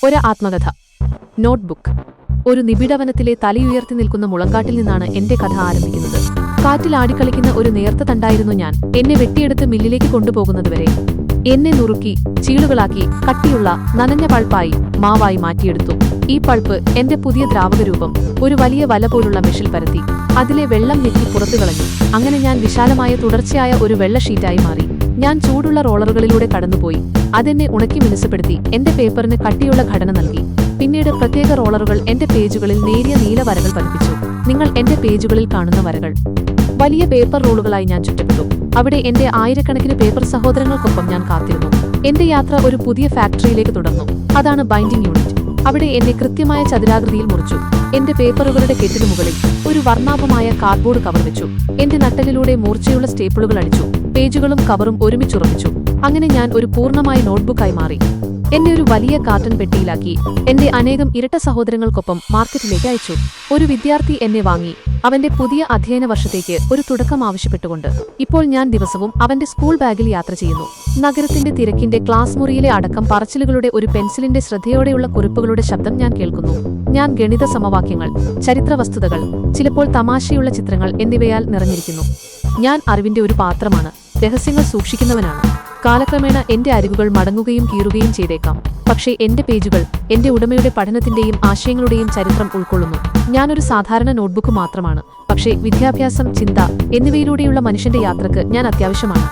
ഒരു ആത്മകഥ. നോട്ട്ബുക്ക്. ഒരു നിബിഡവനത്തിലെ തലയുയർത്തി നിൽക്കുന്ന മുളങ്കാട്ടിൽ നിന്നാണ് എന്റെ കഥ ആരംഭിക്കുന്നത്. കാറ്റിൽ ആടിക്കളിക്കുന്ന ഒരു നേർത്ത തണ്ടായിരുന്നു ഞാൻ. എന്നെ വെട്ടിയെടുത്ത് മില്ലിലേക്ക് കൊണ്ടുപോകുന്നതുവരെ. എന്നെ നുറുക്കി ചീളുകളാക്കി കട്ടിയുള്ള നനഞ്ഞ പൾപ്പായി മാവായി മാറ്റിയെടുത്തു. ഈ പൾപ്പ് എന്റെ പുതിയ ദ്രാവകരൂപം ഒരു വലിയ വല പോലുള്ള മെഷിൽ പരത്തി അതിലെ വെള്ളം ഞെക്കി പുറത്തു കളഞ്ഞു. അങ്ങനെ ഞാൻ വിശാലമായ തുടർച്ചയായ ഒരു വെള്ള ഷീറ്റായി മാറി. ഞാൻ ചൂടുള്ള റോളറുകളിലൂടെ കടന്നുപോയി. അതെന്നെ ഉണക്കി മിനുസപ്പെടുത്തി എന്റെ പേപ്പറിന് കട്ടിയുള്ള ഘടന നൽകി. പിന്നീട് പ്രത്യേക റോളറുകൾ എന്റെ പേജുകളിൽ നേരിയ നീല വരകൾ പതിപ്പിച്ചു. നിങ്ങൾ എന്റെ പേജുകളിൽ കാണുന്ന വരകൾ വലിയ പേപ്പർ റോളുകളായി ഞാൻ ചുറ്റപ്പെട്ടു. അവിടെ എന്റെ ആയിരക്കണക്കിന് പേപ്പർ സഹോദരങ്ങൾക്കൊപ്പം ഞാൻ കാത്തിരുന്നു. എന്റെ യാത്ര ഒരു പുതിയ ഫാക്ടറിയിലേക്ക് തുടർന്നു. അതാണ് ബൈൻഡിംഗ് യൂണിറ്റ്. അവിടെ എന്നെ കൃത്യമായ ചതുരാകൃതിയിൽ മുറിച്ചു. എന്റെ പേപ്പറുകളുടെ കെട്ടിനു മുകളിൽ ഒരു വർണ്ണാഭമായ കാർഡ്ബോർഡ് കവർ വെച്ചു. എന്റെ നട്ടലിലൂടെ മൂർച്ചയുള്ള സ്റ്റേപ്പിളുകൾ അടിച്ചു. പേജുകളും കവറും ഒരുമിച്ചുറപ്പിച്ചു. അങ്ങനെ ഞാൻ ഒരു പൂർണ്ണമായ നോട്ട്ബുക്കായി മാറി. എന്നെ ഒരു വലിയ കാർട്ടൺ പെട്ടിയിലാക്കി എന്റെ അനേകം ഇരട്ട സഹോദരങ്ങൾക്കൊപ്പം മാർക്കറ്റിലേക്ക് അയച്ചു. ഒരു വിദ്യാർത്ഥി എന്നെ വാങ്ങി, അവന്റെ പുതിയ അധ്യയന വർഷത്തേക്ക് ഒരു തുടക്കം ആവശ്യപ്പെട്ടുകൊണ്ട്. ഇപ്പോൾ ഞാൻ ദിവസവും അവന്റെ സ്കൂൾ ബാഗിൽ യാത്ര ചെയ്യുന്നു. നഗരത്തിന്റെ തിരക്കിന്റെ ക്ലാസ് മുറിയിലെ അടക്കം പറച്ചിലുകളുടെ ഒരു പെൻസിലിന്റെ ശ്രദ്ധയോടെയുള്ള കുറിപ്പുകളുടെ ശബ്ദം ഞാൻ കേൾക്കുന്നു. ഞാൻ ഗണിത സമവാക്യങ്ങൾ, ചരിത്ര വസ്തുതകൾ, ചിലപ്പോൾ തമാശയുള്ള ചിത്രങ്ങൾ എന്നിവയാൽ നിറഞ്ഞിരിക്കുന്നു. ഞാൻ അറിവിന്റെ ഒരു പാത്രമാണ്, രഹസ്യങ്ങൾ സൂക്ഷിക്കുന്നവനാണ്. കാലക്രമേണ എന്റെ അരികുകൾ മടങ്ങുകയും കീറുകയും ചെയ്തേക്കാം. പക്ഷേ എന്റെ പേജുകൾ എന്റെ ഉടമയുടെ പഠനത്തിന്റെയും ആശയങ്ങളുടെയും ചരിത്രം ഉൾക്കൊള്ളുന്നു. ഞാനൊരു സാധാരണ നോട്ട്ബുക്ക് മാത്രമാണ്, പക്ഷേ വിദ്യാഭ്യാസം, ചിന്ത എന്നിവയിലൂടെയുള്ള മനുഷ്യന്റെ യാത്രക്ക് ഞാൻ അത്യാവശ്യമാണ്.